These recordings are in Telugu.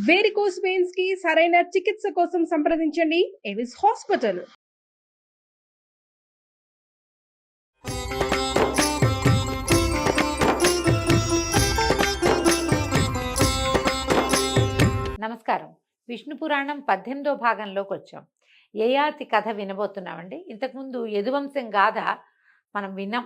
వేరికోస్ వెయిన్స్ కి సరైన చికిత్స కోసం సంప్రదించండి ఎవిస్ హాస్పిటల్. నమస్కారం. విష్ణు పురాణం 18వ భాగంలోకి వచ్చాం. యయాతి కథ వినబోతున్నామండి. ఇంతకుముందు యదువంశం గాథ మనం విన్నాం.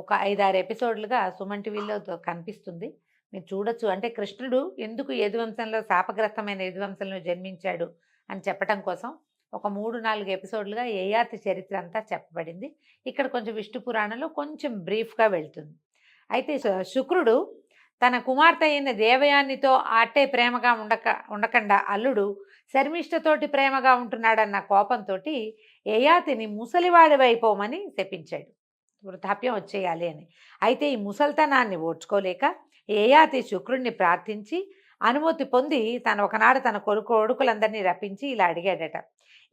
ఒక 5-6 ఎపిసోడ్లుగా సుమన్ టీవీలో కనిపిస్తుంది, మీరు చూడొచ్చు. అంటే కృష్ణుడు ఎందుకు యదువంశంలో శాపగ్రస్తమైన యదువంశంలో జన్మించాడు అని చెప్పడం కోసం ఒక 3-4 ఎపిసోడ్లుగా యయాతి చరిత్ర అంతా చెప్పబడింది. ఇక్కడ కొంచెం విష్ణు పురాణంలో కొంచెం బ్రీఫ్గా వెళ్తుంది. అయితే శుక్రుడు తన కుమార్తె అయిన దేవయానితో అట్టే ప్రేమగా ఉండకుండా అల్లుడు శర్మిష్ఠతోటి ప్రేమగా ఉంటున్నాడన్న కోపంతో యయాతిని ముసలివాడివైపోమని శపించాడు, వృద్ధాప్యం వచ్చేయాలి అని. అయితే ఈ ముసల్తనాన్ని ఓడ్చుకోలేక యయాతి శుక్రుడిని ప్రార్థించి అనుమతి పొంది ఒకనాడు తన కొడుకులందరినీ రప్పించి ఇలా అడిగాడట: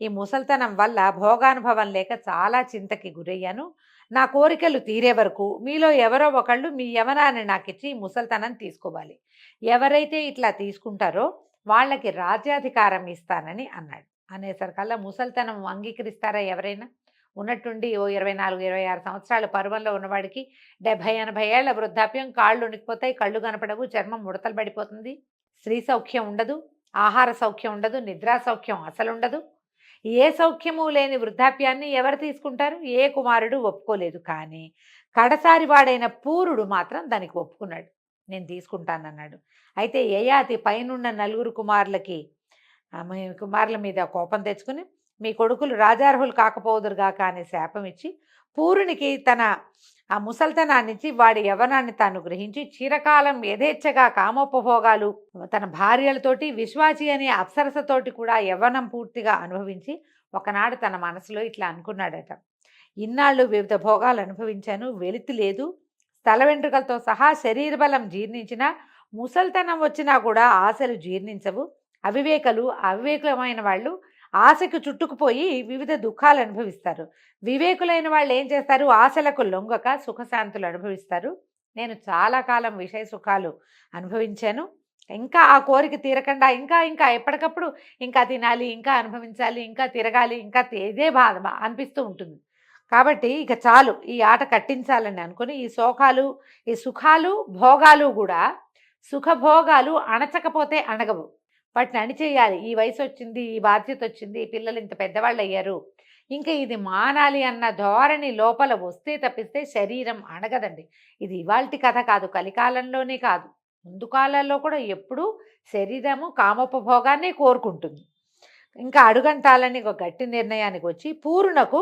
ఈ ముసల్తనం వల్ల భోగానుభవం లేక చాలా చింతకి గురయ్యాను. నా కోరికలు తీరే వరకు మీలో ఎవరో ఒకళ్ళు మీ యవనాన్ని నాకిచ్చి ఈ ముసల్తనం తీసుకోవాలి. ఎవరైతే ఇట్లా తీసుకుంటారో వాళ్ళకి రాజ్యాధికారం ఇస్తానని అన్నాడు. అనేసరికల్లా ముసల్తనం అంగీకరిస్తారా ఎవరైనా? ఉన్నట్టుండి ఓ 24-26 సంవత్సరాల పరువంలో ఉన్నవాడికి 70-80 ఏళ్ల వృద్ధాప్యం, కాళ్ళు ఉనికిపోతాయి, కళ్ళు కనపడవు, చర్మం ముడతలు పడిపోతుంది, స్త్రీ సౌఖ్యం ఉండదు, ఆహార సౌఖ్యం ఉండదు, నిద్రా సౌఖ్యం అసలు ఉండదు. ఏ సౌఖ్యము లేని వృద్ధాప్యాన్ని ఎవరు తీసుకుంటారు? ఏ కుమారుడు ఒప్పుకోలేదు. కానీ కడసారి వాడైన పూరుడు మాత్రం దానికి ఒప్పుకున్నాడు, నేను తీసుకుంటానన్నాడు. అయితే యయాతి పైనున్న 4 కుమారుల మీద కోపం తెచ్చుకుని, మీ కొడుకులు రాజార్హులు కాకపోదురుగా కానీ శాపం ఇచ్చి పూరునికి తన ఆ ముసల్తనాన్నిచ్చి వాడి యవనాన్ని తాను గ్రహించి చిరకాలం యథేచ్ఛగా కామోపభోగాలు తన భార్యలతోటి విశ్వాచి అనే అప్సరసతోటి కూడా యవ్వనం పూర్తిగా అనుభవించి ఒకనాడు తన మనసులో ఇట్లా అనుకున్నాడట: ఇన్నాళ్ళు వివిధ భోగాలు అనుభవించాను, వెలితి లేదు, స్థల వెంట్రుకలతో సహా శరీర బలం జీర్ణించినా ముసల్తనం వచ్చినా కూడా ఆశలు జీర్ణించవు. అవివేకులమైన వాళ్ళు ఆశకు చుట్టుకుపోయి వివిధ దుఃఖాలు అనుభవిస్తారు. వివేకులైన వాళ్ళు ఏం చేస్తారు? ఆశలకు లొంగక సుఖశాంతులు అనుభవిస్తారు. నేను చాలా కాలం విషయ సుఖాలు అనుభవించాను, ఇంకా ఆ కోరిక తీరకుండా ఇంకా ఎప్పటికప్పుడు ఇంకా తినాలి, ఇంకా అనుభవించాలి, ఇంకా తిరగాలి, ఇంకా ఇదే బాధ అనిపిస్తూ ఉంటుంది. కాబట్టి ఇక చాలు, ఈ ఆట కట్టించాలని అనుకుని ఈ సుఖాలు భోగాలు కూడా, సుఖభోగాలు అణచకపోతే అణగవు, వాటిని అణిచేయాలి. ఈ వయసు వచ్చింది, ఈ బాధ్యత వచ్చింది, పిల్లలు ఇంత పెద్దవాళ్ళు అయ్యారు, ఇంకా ఇది మానాలి అన్న ధోరణి లోపల వస్తే తప్పిస్తే శరీరం అణగదండి. ఇది ఇవాల్టి కథ కాదు, కలికాలంలోనే కాదు, ముందు కాలాల్లో కూడా ఎప్పుడూ శరీరము కామోపభోగాన్ని కోరుకుంటుంది. ఇంకా అడుగంటాలని ఒక గట్టి నిర్ణయానికి వచ్చి పూర్ణకు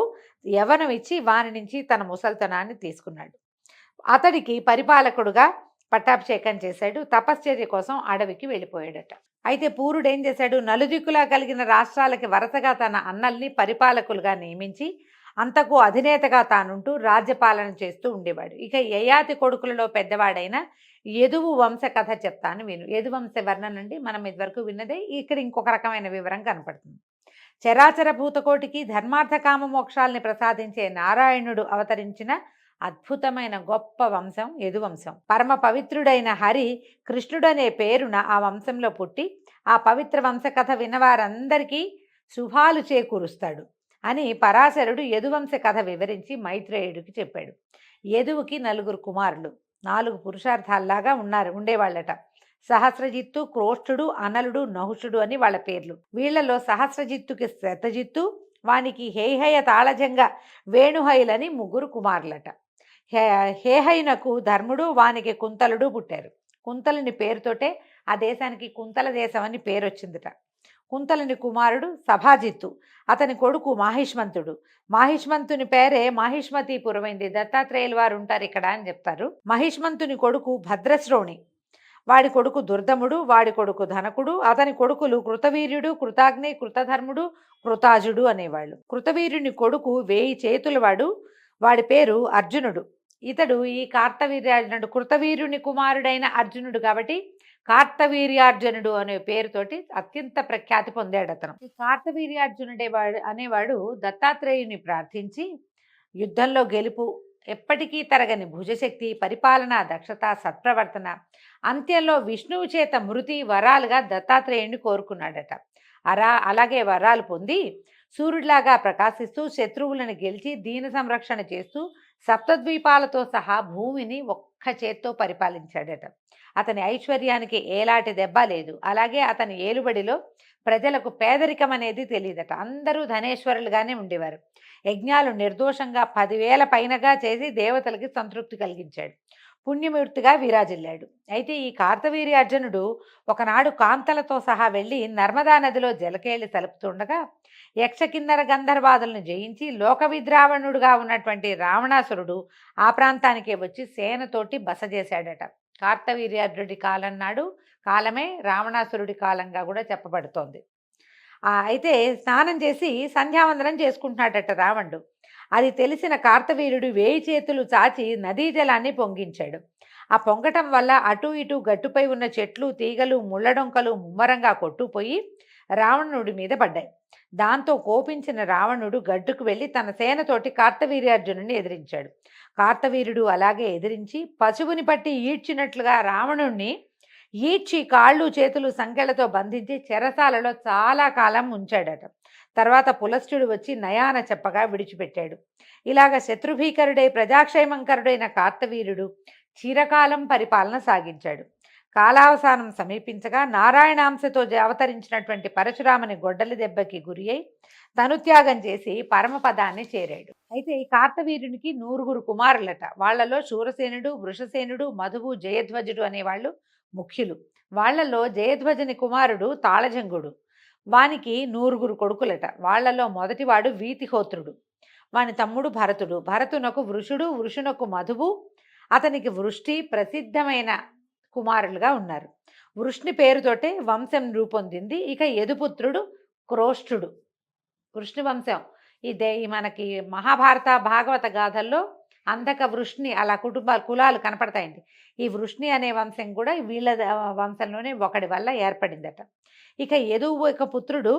యవనం ఇచ్చి వాని నుంచి తన ముసల్తనాన్ని తీసుకున్నాడు. అతడికి పరిపాలకుడుగా పట్టాభిషేకం చేశాడు. తపశ్చర్య కోసం అడవికి వెళ్ళిపోయాడట. అయితే పూరుడు ఏం చేశాడు? నలుదిక్కులా కలిగిన రాష్ట్రాలకి వరుసగా తన అన్నల్ని పరిపాలకులుగా నియమించి అంతకు అధినేతగా తానుంటూ రాజ్యపాలన చేస్తూ ఉండేవాడు. ఇక యయాతి కొడుకులలో పెద్దవాడైన యదువు వంశ కథ చెప్తాను విను. యదువంశ వర్ణన అండి మనం ఇదివరకు విన్నదే, ఇక్కడ ఇంకొక రకమైన వివరం కనపడుతుంది. చరాచర భూతకోటికి ధర్మార్థ కామ మోక్షాల్ని ప్రసాదించే నారాయణుడు అవతరించిన అద్భుతమైన గొప్ప వంశం యదువంశం. పరమ పవిత్రుడైన హరి కృష్ణుడనే పేరున ఆ వంశంలో పుట్టి ఆ పవిత్ర వంశ కథ విన్నవారందరికీ శుభాలు చేకూరుస్తాడు అని పరాశరుడు యదువంశ కథ వివరించి మైత్రేయుడికి చెప్పాడు. యదువుకి 4 కుమారులు, 4 పురుషార్థాల్లాగా ఉండేవాళ్ళట. సహస్రజిత్తు, క్రోష్ఠుడు, అనలుడు, నహుషుడు అని వాళ్ళ పేర్లు. వీళ్లలో సహస్రజిత్తుకి శతజిత్తు, వానికి హేహయ తాళజంగ వేణుహైలని 3 కుమారులట. హేహైనకు ధర్ముడు, వానికి కుంతలుడు పుట్టారు. కుంతలుని పేరుతోటే ఆ దేశానికి కుంతల దేశం అని పేరు వచ్చిందిట. కుంతలుని కుమారుడు సభాజిత్తు, అతని కొడుకు మాహిష్మంతుడు. మాహిష్మంతుని పేరే మాహిష్మతీపురమైంది. దత్తాత్రేయుల వారు ఉంటారు ఇక్కడ అని చెప్తారు. మహిష్మంతుని కొడుకు భద్రశ్రోణి, వాడి కొడుకు దుర్దముడు, వాడి కొడుకు ధనకుడు, అతని కొడుకులు కృతవీర్యుడు, కృతాగ్ని, కృతధర్ముడు, కృతాజుడు అనేవాళ్ళు. కృతవీర్యుని కొడుకు 1000 చేతులవాడు, వాడి పేరు అర్జునుడు. ఇతడు ఈ కార్తవీర్యార్జునుడు కృతవీర్యుని కుమారుడైన అర్జునుడు కాబట్టి కార్తవీర్యార్జునుడు అనే పేరుతోటి అత్యంత ప్రఖ్యాతి పొందాడు అతను. ఈ కార్తవీర్యార్జునుడే అనేవాడు దత్తాత్రేయుని ప్రార్థించి యుద్ధంలో గెలుపు ఎప్పటికీ తరగని భుజశక్తి, పరిపాలనా దక్షత, సత్ప్రవర్తన, అంత్యంలో విష్ణువు చేత మృతి వరాలుగా దత్తాత్రేయుణ్ణి కోరుకున్నాడట. అలాగే వరాలు పొంది సూర్యుడిలాగా ప్రకాశిస్తూ శత్రువులను గెలిచి దీన సంరక్షణ చేస్తూ సప్తద్వీపాలతో సహా భూమిని ఒక్క చేత్తో పరిపాలించాడట. అతని ఐశ్వర్యానికి ఏలాంటి దెబ్బ లేదు. అలాగే అతని ఏలుబడిలో ప్రజలకు పేదరికం అనేది తెలియదట. అందరూ ధనేశ్వరులుగానే ఉండేవారు. యజ్ఞాలు నిర్దోషంగా 10,000 పైనగా చేసి దేవతలకి సంతృప్తి కలిగించాడు. పుణ్యమూర్తిగా విరాజిల్లాడు. అయితే ఈ కార్తవీర్యార్జునుడు ఒకనాడు కాంతలతో సహా వెళ్ళి నర్మదా నదిలో జలకేళి తలుపుతుండగా యక్షకిన్నర గంధర్వాదులను జయించి లోక విద్రావణుడుగా ఉన్నటువంటి రావణాసురుడు ఆ ప్రాంతానికే వచ్చి సేనతోటి బస చేశాడట. కార్తవీర్యార్జునుడి కాలం నాడు కాలమే రావణాసురుడి కాలంగా కూడా చెప్పబడుతోంది. అయితే స్నానం చేసి సంధ్యావందనం చేసుకుంటున్నాడట రావణుడు. అది తెలిసిన కార్తవీర్యుడు 1000 చేతులు చాచి నదీ జలాన్ని పొంగించాడు. ఆ పొంగటం వల్ల అటు ఇటు గట్టుపై ఉన్న చెట్లు, తీగలు, ముళ్ళడొంకలు ముమ్మరంగా కొట్టుపోయి రావణుడి మీద పడ్డాయి. దాంతో కోపించిన రావణుడు గడ్డుకు వెళ్ళి తన సేనతోటి కార్తవీర్యార్జునుడిని ఎదిరించాడు. కార్తవీర్యుడు అలాగే ఎదిరించి పశువుని పట్టి ఈడ్చినట్లుగా రావణుణ్ణి ఈడ్చి కాళ్ళు చేతులు సంకెళ్లతో బంధించి చెరసాలలో చాలా కాలం ఉంచాడట. తర్వాత పులస్త్యుడు వచ్చి నయాన చెప్పగా విడిచిపెట్టాడు. ఇలాగ శత్రుభీకరుడై ప్రజాక్షేమంకరుడైన కార్తవీర్యుడు చిరకాలం పరిపాలన సాగించాడు. కాలావసానం సమీపించగా నారాయణాంశతో అవతరించినటువంటి పరశురాముని గొడ్డలి దెబ్బకి గురి అయి తనుత్యాగం చేసి పరమపదాన్ని చేరాడు. అయితే ఈ కార్తవీర్యునికి 100 కుమారులట. వాళ్లలో శూరసేనుడు, వృషసేనుడు, మధువు, జయధ్వజుడు అనేవాళ్ళు ముఖ్యులు. వాళ్లలో జయధ్వజుని కుమారుడు తాళజంగుడు. వానికి 100 కొడుకులట. వాళ్లలో మొదటివాడు వీతిహోత్రుడు. వాని తమ్ముడు భరతుడు. భరతునకు వృషుడు, వృషునకు మధువు, అతనికి వృష్టి ప్రసిద్ధమైన కుమారులుగా ఉన్నారు. వృష్ణి పేరుతోటే వంశం రూపొందింది. ఇక యదుపుత్రుడు క్రోష్ఠుడు. వృష్ణి వంశం మనకి మహాభారత భాగవత గాథల్లో అంధక వృష్ణి అలా కులాలు కనపడతాయండి. ఈ వృష్ణి అనే వంశం కూడా వీళ్ళ వంశంలోనే ఒకడి వల్ల ఏర్పడిందట. ఇక యదువు యొక్క పుత్రుడు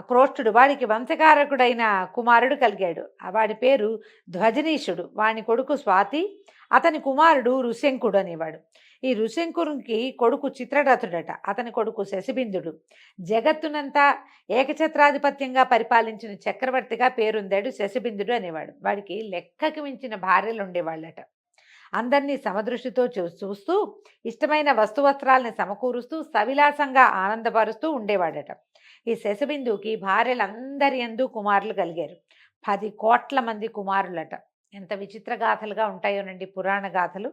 క్రోష్ఠుడు. వాడికి వంశకారకుడైన కుమారుడు కలిగాడు. వాడి పేరు ధ్వజనీషుడు. వాని కొడుకు స్వాతి. అతని కుమారుడు ఋష్యంకుడు అనేవాడు. ఈ ఋష్యంకునికి కొడుకు చిత్రరథుడట. అతని కొడుకు శశిబిందుడు. జగత్తునంతా ఏకఛత్రాధిపత్యంగా పరిపాలించిన చక్రవర్తిగా పేరొందాడు శశిబిందుడు అనేవాడు. వాడికి లెక్కకి మించిన భార్యలు ఉండేవాళ్ళట. అందరినీ సమదృష్టితో చూస్తూ ఇష్టమైన వస్తువస్త్రాలని సమకూరుస్తూ సవిలాసంగా ఆనందపరుస్తూ ఉండేవాడట. ఈ శశిబిందుకి భార్యలందరి యందు కుమారులు కలిగారు. 10 కోట్ల మంది కుమారులట. ఎంత విచిత్ర గాథలుగా ఉంటాయోనండి పురాణ గాథలు.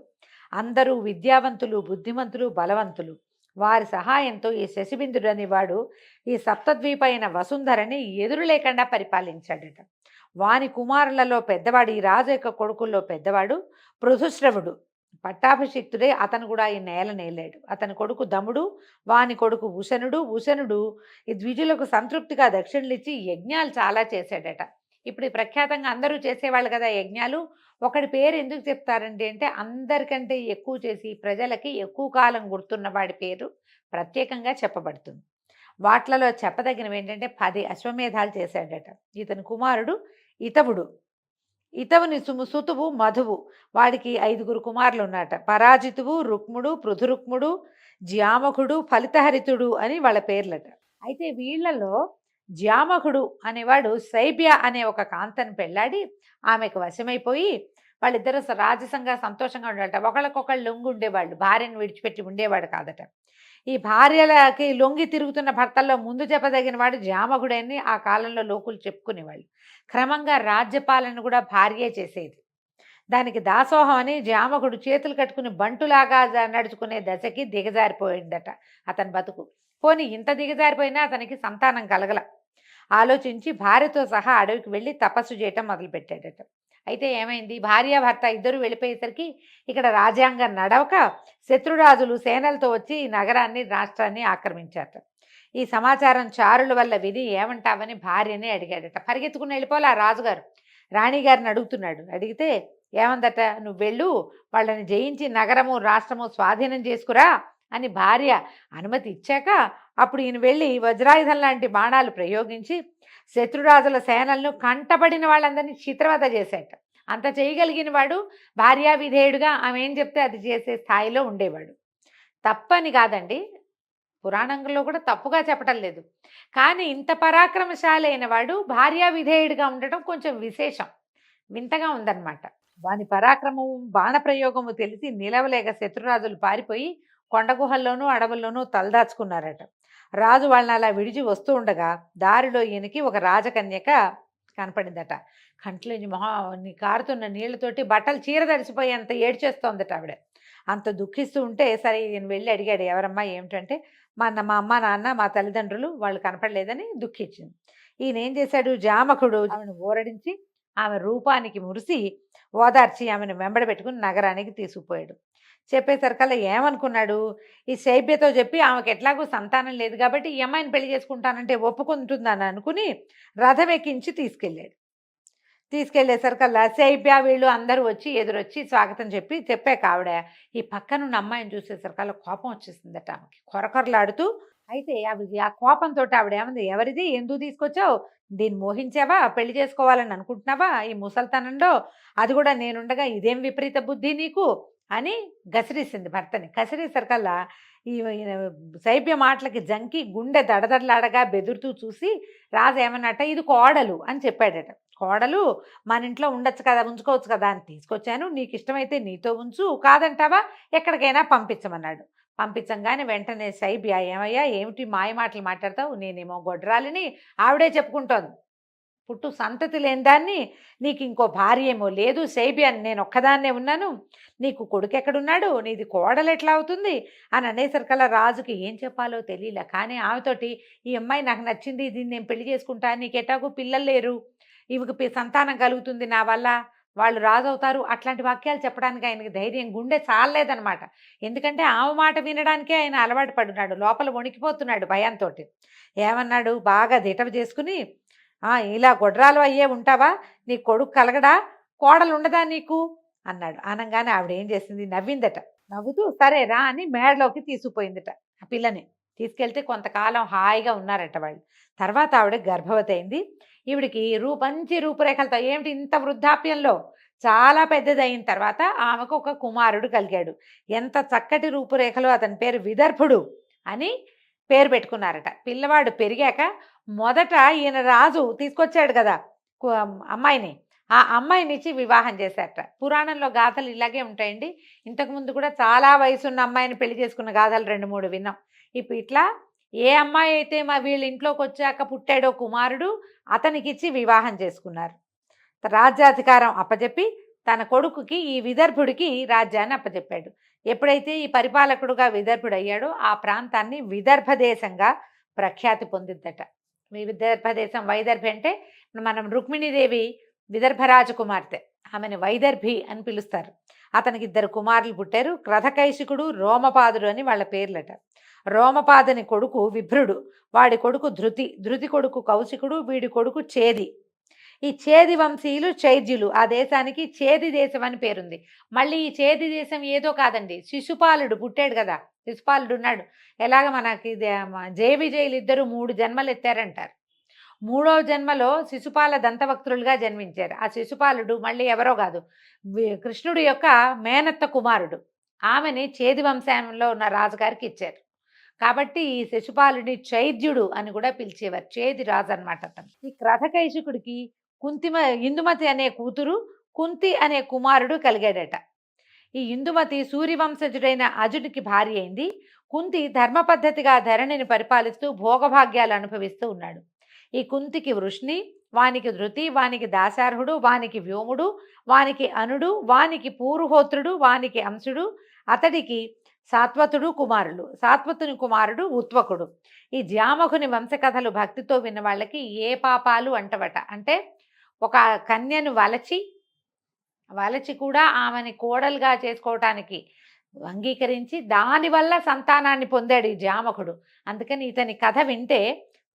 అందరూ విద్యావంతులు, బుద్ధిమంతులు, బలవంతులు. వారి సహాయంతో ఈ శశిబిందుడు అనేవాడు ఈ సప్తద్వీపైన వసుంధరని ఎదురు లేకుండా పరిపాలించాడట. వాని కుమారులలో పెద్దవాడు, ఈ రాజు యొక్క కొడుకుల్లో పెద్దవాడు పృథుశ్రవుడు. పట్టాభిషిక్తుడే. అతను కూడా ఈ నేలాడు. అతని కొడుకు దముడు. వాని కొడుకు ఉశనుడు. ఉశనుడు ఈ ద్విజులకు సంతృప్తిగా దక్షిణలిచ్చి యజ్ఞాలు చాలా చేశాడట. ఇప్పుడు ఈ ప్రఖ్యాతంగా అందరూ చేసేవాళ్ళు కదా యజ్ఞాలు. ఒకడి పేరు ఎందుకు చెప్తారండి అంటే అందరికంటే ఎక్కువ చేసి ప్రజలకి ఎక్కువ కాలం గుర్తున్న వాడి పేరు ప్రత్యేకంగా చెప్పబడుతుంది. వాట్లలో చెప్పదగినవి ఏంటంటే 10 అశ్వమేధాలు చేశాడట. ఇతని కుమారుడు ఇతవుడు. ఇతవుని సుతువు మధువు. వాడికి 5 కుమారులు ఉన్నారట. పరాజితువు, రుక్ముడు, పృథురుక్ముడు, జ్యామకుడు, ఫలితహరితుడు అని వాళ్ళ పేర్లట. అయితే వీళ్లలో జ్యామకుడు అనేవాడు శైబ్య అనే ఒక కాంతను పెళ్ళాడి ఆమెకు వశమైపోయి వాళ్ళిద్దరూ రాజసంగా సంతోషంగా ఉండేట. ఒకళ్ళకొకళ్ళు లొంగి ఉండేవాళ్ళు. భార్యను విడిచిపెట్టి ఉండేవాడు కాదట. ఈ భార్యలకి లొంగి తిరుగుతున్న భర్తల్లో ముందు చెప్పదగిన వాడు జామకుడని ఆ కాలంలో లోకులు చెప్పుకునేవాళ్ళు. క్రమంగా రాజ్యపాలన కూడా భార్యే చేసేది. దానికి దాసోహం అని జామకుడు చేతులు కట్టుకుని బంటులాగా నడుచుకునే దశకి దిగజారిపోయిందట అతని బతుకు. పోనీ ఇంత దిగజారిపోయినా అతనికి సంతానం కలగల. ఆలోచించి భార్యతో సహా అడవికి వెళ్ళి తపస్సు చేయటం మొదలుపెట్టాడట. అయితే ఏమైంది, భార్యాభర్త ఇద్దరు వెళ్ళిపోయేసరికి ఇక్కడ రాజ్యాంగం నడవక శత్రురాజులు సేనలతో వచ్చి ఈ నగరాన్ని, రాష్ట్రాన్ని ఆక్రమించారట. ఈ సమాచారం చారుల వల్ల విని ఏమంటావని భార్యని అడిగాడట. పరిగెత్తుకుని వెళ్ళిపోలే ఆ రాజుగారు. రాణిగారిని అడుగుతున్నాడు. అడిగితే ఏమందట, నువ్వు వెళ్ళు, వాళ్ళని జయించి నగరము రాష్ట్రము స్వాధీనం చేసుకురా అని భార్య అనుమతి ఇచ్చాక అప్పుడు ఈయన వెళ్ళి వజ్రాయుధం లాంటి బాణాలు ప్రయోగించి శత్రురాజుల సేనలను కంటపడిన వాళ్ళందరినీ చిత్రవద చేశాట. అంత చేయగలిగిన వాడు భార్యా విధేయుడుగా ఆమె ఏం చెప్తే అది చేసే స్థాయిలో ఉండేవాడు. తప్పని కాదండి, పురాణంలో కూడా తప్పుగా చెప్పటం లేదు. కానీ ఇంత పరాక్రమశాలి అయిన వాడు భార్యా విధేయుడిగా ఉండటం కొంచెం విశేషం, వింతగా ఉందన్నమాట. వాని పరాక్రమము బాణప్రయోగము తెలిసి నిలవలేక శత్రురాజులు పారిపోయి కొండగుహల్లోనూ అడవుల్లోనూ తలదాచుకున్నారట. రాజు వాళ్ళని అలా విడిచి వస్తూ ఉండగా దారిలో ఈయనకి ఒక రాజకన్యక కనపడిందట. కంట్లోంచి మొహాన్ని కారుతున్న నీళ్లతోటి బట్టలు చీర తడిసిపోయి అంత ఏడ్చేస్తోందట ఆవిడ. అంత దుఃఖిస్తూ ఉంటే సరే ఈయన వెళ్ళి అడిగాడు, ఎవరమ్మా ఏమిటంటే, మా అమ్మ నాన్న మా తల్లిదండ్రులు వాళ్ళు కనపడలేదని దుఃఖించింది. ఈయన ఏం చేశాడు, జామకుడు ఆమెను ఊరడించి ఆమె రూపానికి మురిసి ఓదార్చి ఆమెను వెంబడ పెట్టుకుని నగరానికి తీసుకుపోయాడు. చెప్పేసరికల్లా ఏమనుకున్నాడు, ఈ శైబ్యతో చెప్పి ఆమెకు ఎట్లాగో సంతానం లేదు కాబట్టి ఈ అమ్మాయిని పెళ్లి చేసుకుంటానంటే ఒప్పుకుంటుందని అనుకుని రథం ఎక్కించి తీసుకెళ్లేసరికల్లా శైబ్య వీళ్ళు అందరూ వచ్చి ఎదురొచ్చి స్వాగతం చెప్పాక ఆవిడ ఈ పక్కనున్న అమ్మాయిని చూసేసరికల్లా కోపం వచ్చేసిందట ఆమెకి కొరకొరలాడుతూ. అయితే ఆ కోపంతో ఆవిడ ఏమంది, ఎవరిది, ఎందుకు తీసుకొచ్చావు, దీన్ని మోహించావా, పెళ్లి చేసుకోవాలని అనుకుంటున్నావా ఈ ముసల్తనంలో, అది కూడా నేనుండగా ఇదేం విపరీత బుద్ధి నీకు అని గసిరేసింది భర్తని. గసిరేసరికల్లా ఈ శైబ్య మాటలకి జంకి గుండె దడదడలాడగా బెదురుతూ చూసి రాజు ఏమన్నట్ట, ఇది కోడలు అని చెప్పాడట. కోడలు మన ఇంట్లో ఉండొచ్చు కదా, ఉంచుకోవచ్చు కదా అని తీసుకొచ్చాను, నీకు ఇష్టమైతే నీతో ఉంచు, కాదంటావా ఎక్కడికైనా పంపించమన్నాడు. పంపించంగానే వెంటనే శైబ్య, ఏమయ్యా ఏమిటి మాయ మాటలు మాట్లాడతావు, నేనేమో గొడ్రాలిని, ఆవిడే చెప్పుకుంటోంది, పుట్టు సంతతి లేని దాన్ని, నీకు ఇంకో భార్య ఏమో లేదు, శైబ్య నేను ఒక్కదాన్నే ఉన్నాను, నీకు కొడుకు ఎక్కడున్నాడు, నీది కోడలు ఎట్లా అవుతుంది అని అనేసరికల్లా రాజుకి ఏం చెప్పాలో తెలియలే. కానీ ఆమెతోటి ఈ అమ్మాయి నాకు నచ్చింది, దీన్ని నేను పెళ్లి చేసుకుంటా, నీకు ఎటాకు పిల్లలు లేరు, ఇవికి సంతానం కలుగుతుంది నా వల్ల, వాళ్ళు రాజు అవుతారు, అట్లాంటి వాక్యాలు చెప్పడానికి ఆయనకి ధైర్యం గుండె చాలలేదనమాట. ఎందుకంటే ఆమె మాట వినడానికే ఆయన అలవాటు పడున్నాడు, లోపల వణికిపోతున్నాడు భయంతో. ఏమన్నాడు, బాగా దిటవ చేసుకుని, ఇలా గొడ్రాలు అయ్యే ఉంటావా, నీ కొడుకు కలగడా, కోడలు ఉండదా నీకు అన్నాడు. అనగానే ఆవిడ ఏం చేసింది, నవ్విందట. నవ్వుతూ సరే రా అని మేడలోకి తీసుకుపోయిందట. ఆ పిల్లని తీసుకెళ్తే కొంతకాలం హాయిగా ఉన్నారట వాళ్ళు. తర్వాత ఆవిడ గర్భవతి అయింది. ఈవిడికి మంచి రూపురేఖలతో, ఏమిటి ఇంత వృద్ధాప్యంలో చాలా పెద్దది అయిన తర్వాత ఆమెకు ఒక కుమారుడు కలిగాడు. ఎంత చక్కటి రూపురేఖలు, అతని పేరు విదర్భుడు అని పేరు పెట్టుకున్నారట. పిల్లవాడు పెరిగాక మొదట ఈయన రాజు తీసుకొచ్చాడు కదా అమ్మాయిని, ఆ అమ్మాయినిచ్చి వివాహం చేశారట. పురాణంలో గాథలు ఇలాగే ఉంటాయండి. ఇంతకుముందు కూడా చాలా వయసున్న అమ్మాయిని పెళ్లి చేసుకున్న గాథలు 2-3 విన్నాం. ఇప్పుడు ఇట్లా ఏ అమ్మాయి అయితే మా వీళ్ళ ఇంట్లోకి వచ్చాక పుట్టాడో కుమారుడు, అతనికిచ్చి వివాహం చేసుకున్నారు. రాజ్యాధికారం అప్పచెప్పి తన కొడుకుకి ఈ విదర్భుడికి రాజ్యాన్ని అప్పచెప్పాడు. ఎప్పుడైతే ఈ పరిపాలకుడుగా విదర్భుడు అయ్యాడో ఆ ప్రాంతాన్ని విదర్భ దేశంగా ప్రఖ్యాతి పొందిద్దట. విదర్భ దేశం వైదర్భి అంటే మనం రుక్మిణీదేవి విదర్భరాజు కుమార్తె, ఆమెను వైదర్భి అని పిలుస్తారు. అతనికి 2 కుమారులు పుట్టారు, క్రధకైశికుడు, రోమపాదుడు అని వాళ్ళ పేర్లట. రోమపాదుని కొడుకు విభ్రుడు, వాడి కొడుకు ధృతి కొడుకు కౌశికుడు, వీడి కొడుకు చేది. ఈ చేది వంశీయులు చైద్యులు. ఆ దేశానికి చేది దేశం అని పేరుంది. మళ్ళీ ఈ చేది దేశం ఏదో కాదండి, శిశుపాలుడు పుట్టాడు కదా, శిశుపాలుడు ఉన్నాడు. ఎలాగ మనకి జయ విజయులు ఇద్దరు 3 జన్మలు ఎత్తారంటారు. 3వ జన్మలో శిశుపాల దంతవక్తులుగా జన్మించారు. ఆ శిశుపాలుడు మళ్ళీ ఎవరో కాదు, కృష్ణుడి యొక్క మేనత్త కుమారుడు. ఆమెని చేది వంశంలో ఉన్న రాజుగారికి ఇచ్చారు. కాబట్టి ఈ శిశుపాలుని చైద్యుడు అని కూడా పిలిచేవారు. చేది రాజు అనమాట అతను. ఈ క్రధకైశికుడికి ఇందుమతి అనే కూతురు, కుంతి అనే కుమారుడు కలిగాడట. ఈ ఇందుమతి సూర్యవంశజుడైన అజునికి భార్య అయింది. కుంతి ధర్మ పద్ధతిగా ధరణిని పరిపాలిస్తూ భోగభాగ్యాలు అనుభవిస్తూ ఉన్నాడు. ఈ కుంతికి వృష్ణి, వానికి ధృతి, వానికి దాశార్హుడు, వానికి వ్యోముడు, వానికి అనుడు, వానికి పూర్వహోత్రుడు, వానికి అంశుడు, అతడికి సాత్వతుడు కుమారులు. సాత్వతుని కుమారుడు ఉత్వకుడు. ఈ జామకుని వంశకథలు భక్తితో విన్న వాళ్ళకి ఏ పాపాలు అంటవట. అంటే ఒక కన్యను వలచి కూడా ఆమెని కోడలుగా చేసుకోవటానికి అంగీకరించి దానివల్ల సంతానాన్ని పొందాడు ఈ జామకుడు. అందుకని ఇతని కథ వింటే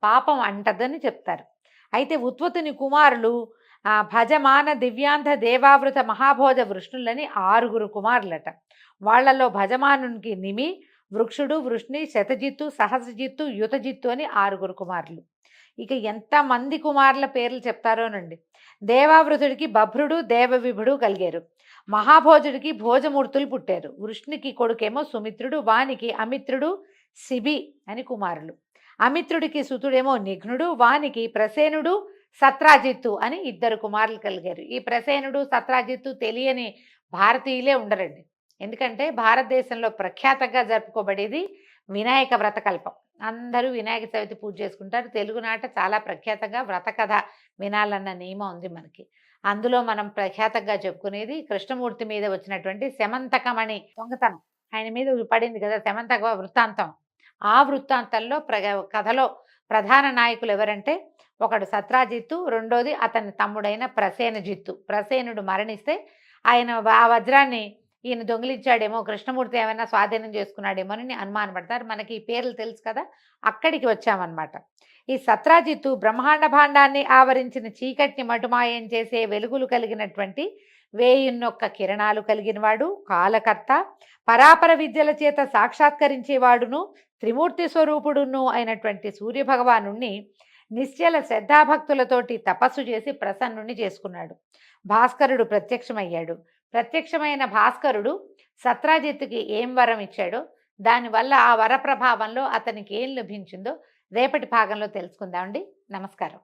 పాపం అంటదని చెప్తారు. అయితే ఉత్వతుని కుమారులు భజమాన దివ్యాంధ దేవావృత మహాభోజ వృష్ణులని 6 కుమారులట. వాళ్లలో భజమానునికి నిమి, వృక్షుడు, వృష్ణి, శతజిత్తు, సహస్రజిత్తు, యుతజిత్తు అని 6 కుమారులు. ఇక ఎంతమంది కుమారుల పేర్లు చెప్తారోనండి. దేవావృతుడికి బభ్రుడు, దేవవిభుడు కలిగారు. మహాభోజుడికి భోజమూర్తులు పుట్టారు. వృష్ణికి కొడుకేమో సుమిత్రుడు, వానికి అమిత్రుడు, శిబి అని కుమారులు. అమిత్రుడికి సుతుడేమో నిఘ్నుడు, వానికి ప్రసేనుడు, సత్రాజిత్తు అని 2 కుమారులు కలిగారు. ఈ ప్రసేనుడు, సత్రాజిత్తు తెలియని భారతీయులే ఉండరండి. ఎందుకంటే భారతదేశంలో ప్రఖ్యాతంగా జరుపుకోబడేది వినాయక వ్రతకల్పం. అందరూ వినాయక చవితి పూజ చేసుకుంటారు. తెలుగునాట చాలా ప్రఖ్యాతంగా వ్రతకథ వినాలన్న నియమం ఉంది మనకి. అందులో మనం ప్రఖ్యాతంగా చెప్పుకునేది కృష్ణమూర్తి మీద వచ్చినటువంటి శమంతకమణి దొంగతనం. ఆయన మీద పడింది కదా శమంతక వృత్తాంతం. ఆ వృత్తాంతంలో కథలో ప్రధాన నాయకులు ఎవరంటే ఒకడు సత్రాజిత్తు, రెండోది అతని తమ్ముడైన ప్రసేనజిత్తు. ప్రసేనుడు మరణిస్తే ఆయన ఆ వజ్రాన్ని ఈయన దొంగిలించాడేమో, కృష్ణమూర్తి ఏమైనా స్వాధీనం చేసుకున్నాడేమోనని అనుమానపడతారు. మనకి ఈ పేర్లు తెలుసు కదా, అక్కడికి వచ్చామన్నమాట. ఈ సత్రాజిత్తు బ్రహ్మాండ భాండాన్ని ఆవరించిన చీకటిని మటుమాయం చేసే వెలుగులు కలిగినటువంటి 1001 కిరణాలు కలిగినవాడు, కాలకర్త, పరాపర విద్యల చేత సాక్షాత్కరించేవాడును, త్రిమూర్తి స్వరూపుడును అయినటువంటి సూర్యభగవాను నిశ్చల శ్రద్ధాభక్తులతోటి తపస్సు చేసి ప్రసన్నుని చేసుకున్నాడు. భాస్కరుడు ప్రత్యక్షమయ్యాడు. ప్రత్యక్షమైన భాస్కరుడు సత్రాజిత్తుకి ఏం వరం ఇచ్చాడో, దానివల్ల ఆ వర ప్రభావంలో అతనికి ఏం లభించిందో రేపటి భాగంలో తెలుసుకుందామండి. నమస్కారం.